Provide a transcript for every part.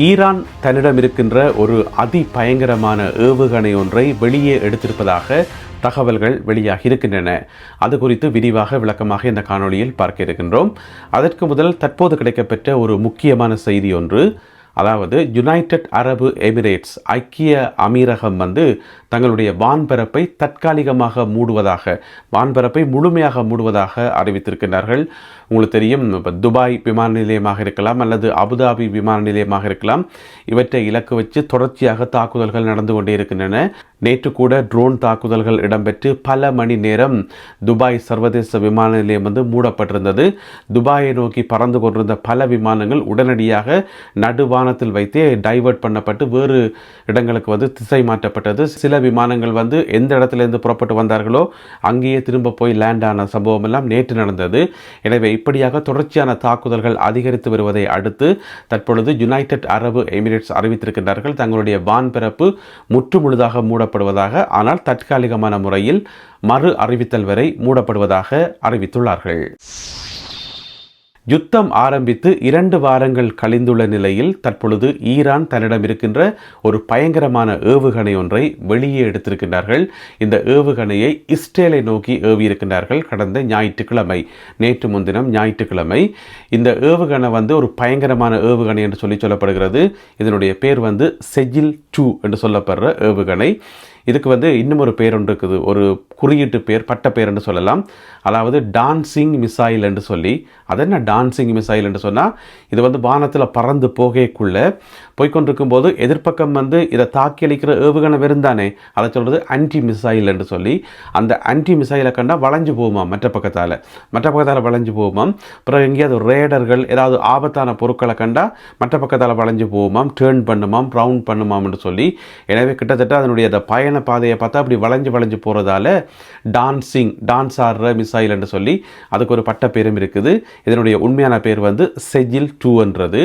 Iran தன்னிடம் இருக்கின்ற ஒரு அதிபயங்கரமான ஏவுகணை ஒன்றை வெளியே எடுத்திருப்பதாக தகவல்கள் வெளியாகி இருக்கின்றன. அது குறித்து விரிவாக விளக்கமாக இந்த காணொளியில் பார்க்க இருக்கின்றோம். அதற்கு முதல் தற்போது கிடைக்கப்பெற்ற ஒரு முக்கியமான செய்தி ஒன்று, அதாவது யுனைடெட் அரபு எமிரேட்ஸ் ஐக்கிய அமீரகம் தங்களுடைய வான்பரப்பை தற்காலிகமாக மூடுவதாக, வான்பரப்பை முழுமையாக மூடுவதாக அறிவித்திருக்கிறார்கள். உங்களுக்கு தெரியும், துபாய் விமான நிலையமாக இருக்கலாம் அல்லது அபுதாபி விமான நிலையமாக இருக்கலாம், இவற்றை இலக்கு வச்சு தொடர்ச்சியாக தாக்குதல்கள் நடந்து கொண்டே இருக்கின்றன. நேற்று கூட ட்ரோன் தாக்குதல்கள் இடம்பெற்று பல மணி நேரம் துபாய் சர்வதேச விமான நிலையம் மூடப்பட்டிருந்தது. துபாயை நோக்கி பறந்து கொண்டிருந்த பல விமானங்கள் உடனடியாக நடுவானத்தில் வைத்தே டைவர்ட் பண்ணப்பட்டு வேறு இடங்களுக்கு திசை மாற்றப்பட்டது. சில விமானங்கள் எந்த இடத்திலிருந்து புறப்பட்டு வந்தார்களோ அங்கேயே திரும்ப போய் லேண்ட் ஆன சம்பவம் எல்லாம் நேற்று நடந்தது. எனவே இப்படியாக தொடர்ச்சியான தாக்குதல்கள் அதிகரித்து வருவதை அடுத்து தற்பொழுது யுனைடெட் அரபு எமிரேட்ஸ் அறிவித்திருக்கின்றார்கள் தங்களுடைய வான்பரப்பு முற்றுமுழுதாக மூடப்படுவதாக, ஆனால் தற்காலிகமான முறையில் மறு அறிவித்தல் வரை மூடப்படுவதாக அறிவித்துள்ளார்கள். யுத்தம் ஆரம்பித்து 2 வாரங்கள் கழிந்துள்ள நிலையில் தற்பொழுது ஈரான் தன்னிடம் இருக்கின்ற ஒரு பயங்கரமான ஏவுகணை ஒன்றை வெளியே எடுத்திருக்கின்றார்கள். இந்த ஏவுகணையை இஸ்ரேலை நோக்கி ஏவியிருக்கின்றார்கள் கடந்த ஞாயிற்றுக்கிழமை, நேற்று முன்தினம் ஞாயிற்றுக்கிழமை. இந்த ஏவுகணை ஒரு பயங்கரமான ஏவுகணை என்று சொல்லப்படுகிறது. இதனுடைய பேர் செஜில் 2 என்று சொல்லப்படுற ஏவுகணை. இதுக்கு இன்னும் ஒரு பேர் ஒன்று இருக்குது, ஒரு குறியீட்டு பேர், பட்ட பேர் என்று சொல்லலாம். அதாவது டான்சிங் மிசைல் என்று சொல்லி. அது என்ன டான்சிங் மிசைல் என்று சொன்னால், இது வானத்தில் பறந்து போகக்குள்ள போய்கொண்டிருக்கும் போது எதிர்ப்பக்கம் இதை தாக்கி அளிக்கிற ஏவுகணை வெறுந்தானே, அதை சொல்கிறது ஆன்டி மிசைல் என்று சொல்லி. அந்த ஆன்டி மிசைலை கண்டா வளைஞ்சு போகுமாம், மற்ற பக்கத்தால் வளைஞ்சு போகுமாம். அப்புறம் எங்கேயாவது ரேடர்கள் ஏதாவது ஆபத்தான பொருட்களை கண்டா மற்ற பக்கத்தால் வளைஞ்சு போகுமாம், டேர்ன் பண்ணுமாம், ரவுண்ட் பண்ணுமாம் என்று சொல்லி. எனவே கிட்டத்தட்ட அதனுடைய பயண பாதையை பார்த்தா அப்படி வளைஞ்சு போகிறதால டான்ஸ் ஆடுற மிசைல் என்று சொல்லி அதுக்கு ஒரு பட்ட பேரும் இருக்குது. இதனுடைய உண்மையான பேர் செஜில் 2என்றது.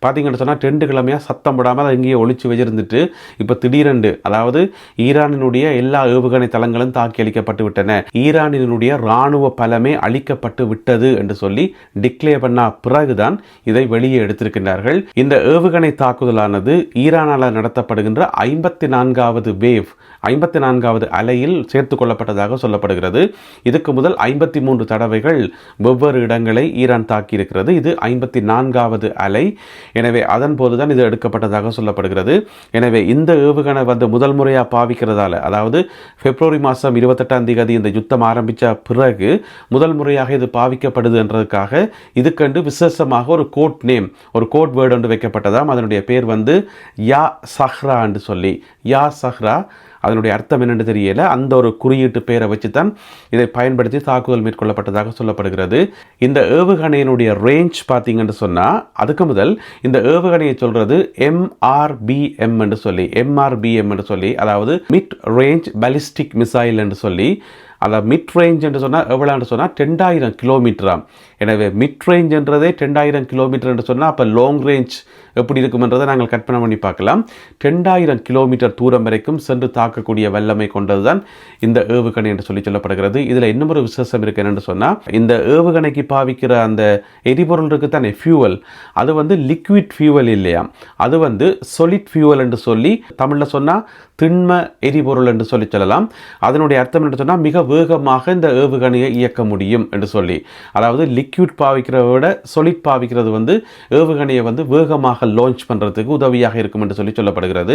பார்த்தீங்கன்னு சொன்னால் 2 கிழமையாக சத்தம் போடாமல் அதை இங்கேயே ஒழிச்சு வச்சிருந்துட்டு இப்போ திடீரென்று, அதாவது ஈரானினுடைய எல்லா ஏவுகணை தளங்களும் தாக்கி அளிக்கப்பட்டு விட்டன, ஈரானினுடைய இராணுவ பலமே அளிக்கப்பட்டு விட்டது என்று சொல்லி டிக்ளேர் பண்ண பிறகுதான் இதை வெளியே எடுத்திருக்கின்றார்கள். இந்த ஏவுகணை தாக்குதலானது ஈரானால் நடத்தப்படுகின்ற 54வது வேவ், 54வது அலையில் சேர்த்துக் கொள்ளப்பட்டதாக சொல்லப்படுகிறது. இதுக்கு முதல் 53 தடவைகள் வெவ்வேறு இடங்களை ஈரான் தாக்கியிருக்கிறது. இது 54வது அலை. எனவே அதன் போதுதான் இது எடுக்கப்பட்டதாக சொல்லப்படுகிறது. எனவே இந்த ஏவுகணை முதல் முறையாக பாவிக்கிறதால, அதாவது பிப்ரவரி மாதம் 28ஆம் தேதி இந்த யுத்தம் ஆரம்பித்த பிறகு முதல் முறையாக இது பாவிக்கப்படுது என்றதுக்காக இதுக்கண்டு விசேஷமாக ஒரு கோட் நேம், ஒரு கோட் வேர்டு ஒன்று வைக்கப்பட்டதாம். அதனுடைய பேர் யா சஹ்ரா என்று சொல்லி. யா சஹ்ரா, அதனுடைய அர்த்தம் என்னென்று தெரியல. அந்த ஒரு குறியீட்டு பேரை வச்சு தான் இதை பயன்படுத்தி தாக்குதல் மேற்கொள்ளப்பட்டதாக சொல்லப்படுகிறது. இந்த ஏவுகணையினுடைய ரேஞ்ச் பார்த்தீங்கன்னு சொன்னால், அதுக்கு முதல் இந்த ஏவுகணையை சொல்கிறது MRBM என்று சொல்லி, அதாவது மிட் ரேஞ்ச் பாலிஸ்டிக் மிசைல் என்று சொல்லி. அந்த மிட் ரேஞ்ச் என்று சொன்னால் எவ்வளோன்னு சொன்னால் 2000 கிலோமீட்டராம். எனவே மிட் ரேஞ்ச் என்றதே 2000 கிலோமீட்டர் என்று சொன்னால் அப்போ லாங் ரேஞ்ச் எப்படி இருக்குமென்றதை நாங்கள் கற்பனை பண்ணி பார்க்கலாம். 2000 கிலோமீட்டர் தூரம் வரைக்கும் சென்று தாக்கக்கூடிய வல்லமை கொண்டது தான் இந்த ஏவுகணை என்று சொல்லப்படுகிறது. இதில் இன்னும் ஒரு விசேஷம் இருக்கு என்னென்னு சொன்னால், இந்த ஏவுகணைக்கு பாவிக்கிற அந்த எரிபொருள் இருக்குது தானே, ஃபியூவல், அது லிக்விட் ஃபியூவல் இல்லையாம், அது சொலிட் ஃபியூவல் என்று சொல்லி, தமிழில் சொன்னால் திண்ம எரிபொருள் என்று சொல்லலாம். அதனுடைய அர்த்தம் என்று சொன்னால் மிக வேகமாக இந்த ஏவுகணையை இயக்க முடியும் என்று சொல்லி. அதாவது லிக்விட் பாவிக்கிறத விட சொலிட் பாவிக்கிறது ஏவுகணையை வேகமாக லான்ச் பண்ணுறதுக்கு உதவியாக இருக்கும் என்று சொல்லப்படுகிறது.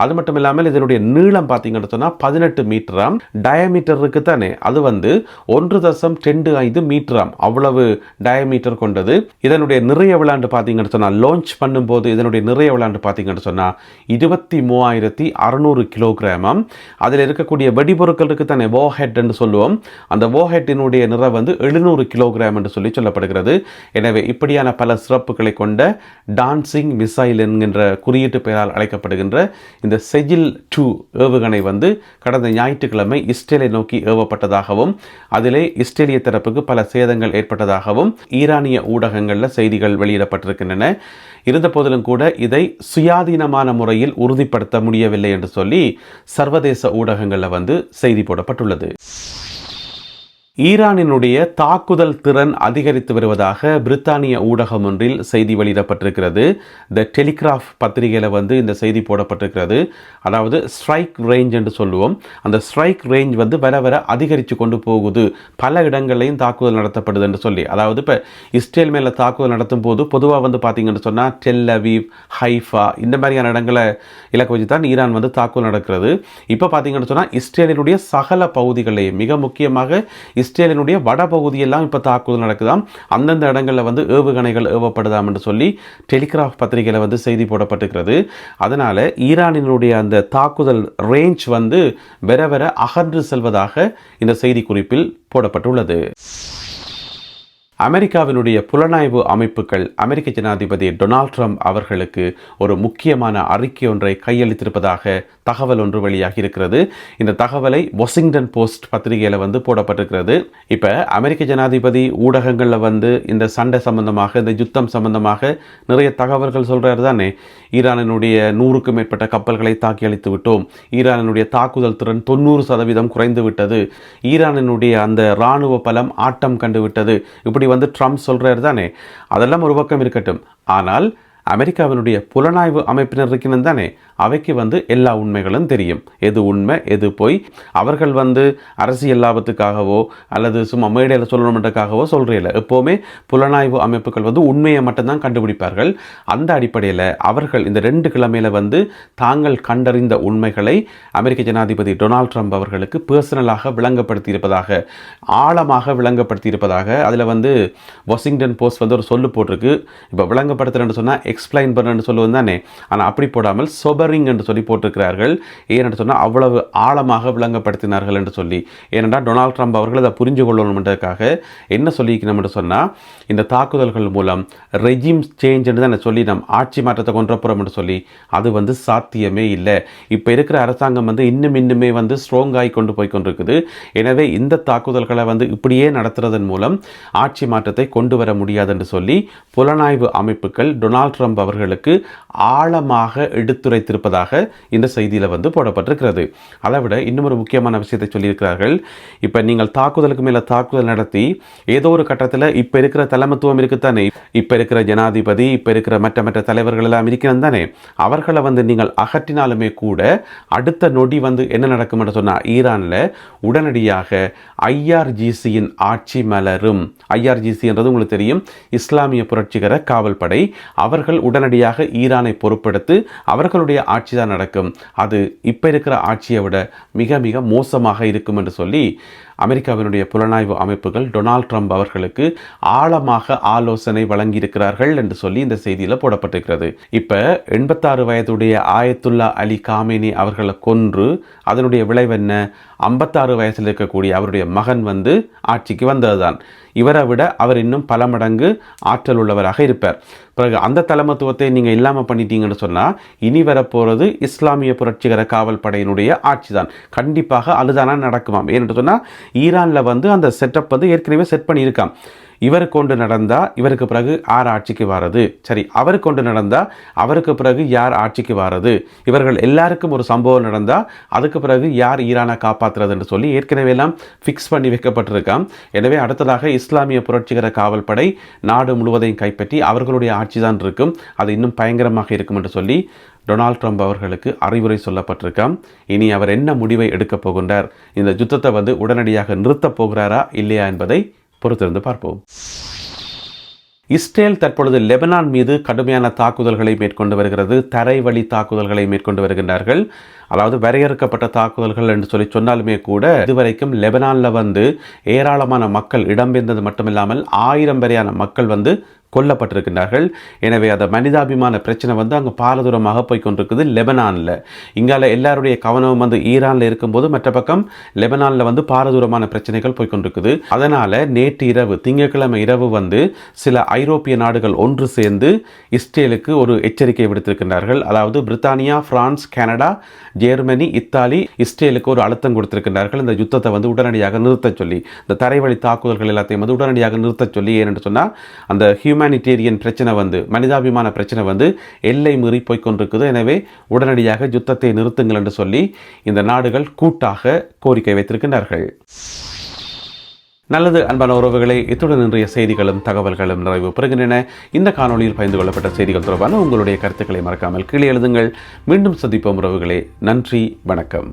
அது மட்டும் இல்லாமல் இதனுடைய நீளம் பார்த்தீங்கன்னு சொன்னால் 18 மீட்டராம். டயமீட்டர் இருக்கு தானே, அது 1.25 மீட்டராம். அவ்வளவு டயமீட்டர் கொண்டது. இதனுடைய நிறைய விளையாண்டு பார்த்தீங்கன்னு சொன்னால், லான்ச் பண்ணும்போது இதனுடைய நிறைய விளையாண்டு பார்த்தீங்கன்னு சொன்னால் 23,600 கிலோகிராமாம். அதில் இருக்கக்கூடிய வெடிபொருட்கள் இருக்கு தானே, வார்ஹெட் என்று சொல்லுவோம். அந்த வார்ஹெட்டினுடைய நிறை 700 கிலோகிராம் என்று சொல்லப்படுகிறது. எனவே இப்படியான பல சிறப்புகளை கொண்ட டான்சிங் மிசைல் என்கின்ற குறியீட்டு பெயரால் அழைக்கப்படுகின்ற இந்த செஜில் 2 ஏவுகணை கடந்த ஞாயிற்றுக்கிழமை இஸ்ரேலை நோக்கி ஏவப்பட்டதாகவும் அதிலே இஸ்ரேலிய தரப்புக்கு பல சேதங்கள் ஏற்பட்டதாகவும் ஈரானிய ஊடகங்களில் செய்திகள் வெளியிடப்பட்டிருக்கின்றன. இருந்த போதிலும் கூட இதை சுயாதீனமான முறையில் உறுதிப்படுத்த முடியவில்லை என்று சொல்லி சர்வதேச ஊடகங்களில் செய்தி போடப்பட்டுள்ளது. ஈரானினுடைய தாக்குதல் திறன் அதிகரித்து வருவதாக பிரித்தானிய ஊடகம் ஒன்றில் செய்தி வெளியிடப்பட்டிருக்கிறது. த டெலிகிராஃப் பத்திரிகையில் இந்த செய்தி போடப்பட்டிருக்கிறது. அதாவது ஸ்ட்ரைக் ரேஞ்ச் என்று சொல்லுவோம். அந்த ஸ்ட்ரைக் ரேஞ்ச் வர வர அதிகரித்து கொண்டு போகுது, பல இடங்களையும் தாக்குதல் நடத்தப்படுது என்று சொல்லி. அதாவது இப்போ இஸ்ரேல் மேலே தாக்குதல் நடத்தும் போது பொதுவாக பார்த்தீங்கன்னு சொன்னால் டெல் அவீவ், ஹைஃபா இந்த மாதிரியான இடங்களை இலக்கு வச்சு தான் ஈரான் தாக்குதல் நடக்கிறது. இப்போ பார்த்தீங்கன்னு சொன்னால் இஸ்ரேலினுடைய சகல பகுதிகளையும், மிக முக்கியமாக இஸ்ரேலினுடைய வடபகுதியெல்லாம் இப்போ தாக்குதல் நடக்குதாம். அந்தந்த இடங்களில் ஏவுகணைகள் ஏவப்படுதாம் என்று சொல்லி டெலிகிராஃப் பத்திரிகையில் செய்தி போடப்பட்டிருக்கிறது. அதனால் ஈரானினுடைய அந்த தாக்குதல் ரேஞ்ச் வர வர அகன்று செல்வதாக இந்த செய்தி குறிப்பில் போடப்பட்டுள்ளது. அமெரிக்காவினுடைய புலனாய்வு அமைப்புகள் அமெரிக்க ஜனாதிபதி டொனால்ட் ட்ரம்ப் அவர்களுக்கு ஒரு முக்கியமான அறிக்கை ஒன்றை கையளித்திருப்பதாக தகவல் ஒன்று வெளியாகி இருக்கிறது. இந்த தகவலை வாஷிங்டன் போஸ்ட் பத்திரிகையில் போடப்பட்டிருக்கிறது. இப்போ அமெரிக்க ஜனாதிபதி ஊடகங்களில் இந்த சண்டை சம்பந்தமாக, இந்த யுத்தம் சம்பந்தமாக நிறைய தகவல்கள் சொல்கிறாரு தானே. ஈரானினுடைய 100க்கும் மேற்பட்ட கப்பல்களை தாக்கி அளித்து விட்டோம், ஈரானினுடைய தாக்குதல் திறன் 90% குறைந்து விட்டது, ஈரானினுடைய அந்த இராணுவ பலம் ஆட்டம் கண்டு விட்டது, இப்படி ட்ரம்ப் சொல்றாரு தானே. அதெல்லாம் ஒரு பக்கம் இருக்கட்டும். ஆனால் அமெரிக்காவினுடைய புலனாய்வு அமைப்பினர் இருக்கணும் தானே, அவைக்கு எல்லா உண்மைகளும் தெரியும். எது உண்மை எது போய். அவர்கள் அரசியல் லாபத்துக்காகவோ அல்லது சும்மா மேடையில் சொல்லணுன்றக்காகவோ சொல்கிறீங்கள. எப்போவுமே புலனாய்வு அமைப்புகள் உண்மையை மட்டும்தான் கண்டுபிடிப்பார்கள். அந்த அடிப்படையில் அவர்கள் இந்த 2 கிழமையில் தாங்கள் கண்டறிந்த உண்மைகளை அமெரிக்க ஜனாதிபதி டொனால்ட் ட்ரம்ப் அவர்களுக்கு பர்சனலாக விளங்கப்படுத்தி இருப்பதாக, ஆழமாக விளங்கப்படுத்தி இருப்பதாக அதில் வாஷிங்டன் போஸ்ட் ஒரு சொல்லு போட்டிருக்கு. இப்போ விளங்கப்படுத்துறேன்னு சொன்னால் எக்ஸ்பிளைன் பண்ணுன்னு சொல்லுவது தானே. ஆனால் அப்படி போடாமல் சொபரிங் என்று சொல்லி போட்டிருக்கிறார்கள். ஏனென்று சொன்னால் அவ்வளவு ஆழமாக விளங்கப்படுத்தினார்கள் என்று சொல்லி. ஏனென்றால் டொனால்ட் ட்ரம்ப் அவர்கள் அதை புரிஞ்சு கொள்ளணுன்றதுக்காக என்ன சொல்லிக்கணும் என்று சொன்னால், இந்த தாக்குதல்கள் மூலம் ரெஜிம் சேஞ்ச் என்று தான் சொல்லி நம் ஆட்சி மாற்றத்தை கொன்றப்புறம் என்று சொல்லி அது சாத்தியமே இல்லை. இப்போ இருக்கிற அரசாங்கம் இன்னுமே ஸ்ட்ராங் ஆகி கொண்டு போய் கொண்டிருக்குது. எனவே இந்த தாக்குதல்களை இப்படியே நடத்துறதன் மூலம் ஆட்சி மாற்றத்தை கொண்டு வர முடியாது என்று சொல்லி புலனாய்வு அமைப்புகள் டொனால்ட் ட்ரம்ப் அவர்களுக்கு ஆழமாக எடுத்துரைத்திருப்பதாக இந்த செய்தியில் போடப்பட்டிருக்கிறது. அதை விட இன்னும் ஒரு முக்கியமான விஷயத்தை சொல்லியிருக்கிறார்கள். இப்போ நீங்கள் தாக்குதலுக்கு மேலே தாக்குதல் நடத்தி ஏதோ ஒரு கட்டத்தில் இப்போ இருக்கிற தலைமைத்துவம் இருக்குத்தானே, இப்போ இருக்கிற ஜனாதிபதி, இப்போ இருக்கிற மற்ற தலைவர்கள் எல்லாம் இருக்கிறது தானே, அவர்களை நீங்கள் அகற்றினாலுமே கூட அடுத்த நொடி என்ன நடக்கும் என்று சொன்னால், ஈரானில் உடனடியாக ஐஆர்ஜிசியின் ஆட்சி மலரும். ஐஆர்ஜிசி என்றது உங்களுக்கு தெரியும், இஸ்லாமிய புரட்சிகர காவல் படை. அவர்கள் உடனடியாக ஈரானை பொறுப்பெடுத்து அவர்களுடைய ஆட்சி தான் நடக்கும். அது இப்போ இருக்கிற ஆட்சியை விட மிக மிக மோசமாக இருக்கும் என்று சொல்லி அமெரிக்காவினுடைய புலனாய்வு அமைப்புகள் டொனால்ட் ட்ரம்ப் அவர்களுக்கு ஆழமாக ஆலோசனை வழங்கியிருக்கிறார்கள் என்று சொல்லி இந்த செய்தியில் போடப்பட்டிருக்கிறது. இப்போ 86 வயதுடைய ஆயத்துல்லா அலி காமேனி அவர்களை கொன்று அதனுடைய விளைவு என்ன? 56 வயசில் இருக்கக்கூடிய அவருடைய மகன் ஆட்சிக்கு வந்ததுதான். இவரை விட அவர் இன்னும் பல மடங்கு ஆற்றல் உள்ளவராக இருப்பார். பிறகு அந்த தலைமத்துவத்தை நீங்கள் இல்லாமல் பண்ணிட்டீங்கன்னு சொன்னால் இனி வரப்போகிறது இஸ்லாமிய புரட்சிகர காவல் படையினுடைய ஆட்சி தான். கண்டிப்பாக அதுதானா நடக்குமாம். ஏன்னு சொன்னால் ஈரானில் அந்த செட்டப் ஏற்கனவே செட் பண்ணியிருக்கான். இவர் கொண்டு நடந்தால் இவருக்கு பிறகு யார் ஆட்சிக்கு வாரது, சரி அவருக்கு கொண்டு நடந்தால் அவருக்கு பிறகு யார் ஆட்சிக்கு வாரது, இவர்கள் எல்லாருக்கும் ஒரு சம்பவம் நடந்தால் அதுக்கு பிறகு யார் ஈரானை காப்பாற்றுறது என்று சொல்லி ஏற்கனவே எல்லாம் ஃபிக்ஸ் பண்ணி வைக்கப்பட்டிருக்கான். எனவே அடுத்ததாக இஸ்லாமிய புரட்சிகர காவல் படை நாடு முழுவதையும் கைப்பற்றி அவர்களுடைய ஆட்சி தான் இருக்கும். அது இன்னும் பயங்கரமாக இருக்கும் என்று சொல்லி டொனால்ட் ட்ரம்ப் அவர்களுக்கு அறிவுரை சொல்லப்பட்டிருக்காம். இனி அவர் என்ன முடிவை எடுக்கப் போகின்றார், இந்த யுத்தத்தை உடனடியாக நிறுத்தப் போகிறாரா இல்லையா என்பதை பொறுத்திருந்து பார்ப்போம். இஸ்ரேல் தற்பொழுது லெபனான் மீது கடுமையான தாக்குதல்களை மேற்கொண்டு வருகிறது. தரைவழி தாக்குதல்களை மேற்கொண்டு வருகின்றார்கள். அதாவது வரையறுக்கப்பட்ட தாக்குதல்கள் என்று சொல்லி சொன்னாலுமே கூட இதுவரைக்கும் லெபனானில் ஏராளமான மக்கள் இடம்பெயர்ந்தது மட்டுமில்லாமல் 1000 வரையான மக்கள் கொல்லப்பட்டிருக்கின்றார்கள். எனவே அந்த மனிதாபிமான பிரச்சனை அங்கே பாரதூரமாக போய்கொண்டிருக்குது லெபனானில். இங்கால எல்லாருடைய கவனம் ஈரானில் இருக்கும்போது மற்ற பக்கம் லெபனானில் பாரதூரமான பிரச்சனைகள் போய்கொண்டிருக்குது. அதனால் நேற்று இரவு திங்கட்கிழமை இரவு சில ஐரோப்பிய நாடுகள் ஒன்று சேர்ந்து இஸ்ரேலுக்கு ஒரு எச்சரிக்கை விடுத்திருக்கின்றார்கள். அதாவது பிரித்தானியா, பிரான்ஸ், கனடா, ஜெர்மனி, இத்தாலி இஸ்ரேலுக்கு ஒரு அழுத்தம் கொடுத்திருக்கின்றார்கள். இந்த யுத்தத்தை உடனடியாக நிறுத்த சொல்லி, இந்த தரைவழி தாக்குதல்கள் எல்லாத்தையும் உடனடியாக நிறுத்த சொல்லி. ஏனென்று சொன்னால் அந்த ஹியூமானிட்டேரியன் பிரச்சனை மனிதாபிமான பிரச்சனை எல்லை மீறி போய்கொண்டிருக்குது. எனவே உடனடியாக யுத்தத்தை நிறுத்துங்கள் என்று சொல்லி இந்த நாடுகள் கூட்டாக கோரிக்கை வைத்திருக்கின்றார்கள். நல்லது அன்பான உறவுகளே, இத்துடன் இன்றைய செய்திகளும் தகவல்களும் நிறைவு பெறுகின்றன. இந்த காணொலியில் பகிர்ந்து கொள்ளப்பட்ட செய்திகள் தொடர்பான உங்களுடைய கருத்துக்களை மறக்காமல் கீழே எழுதுங்கள். மீண்டும் சந்திப்போம் உறவுகளே. நன்றி, வணக்கம்.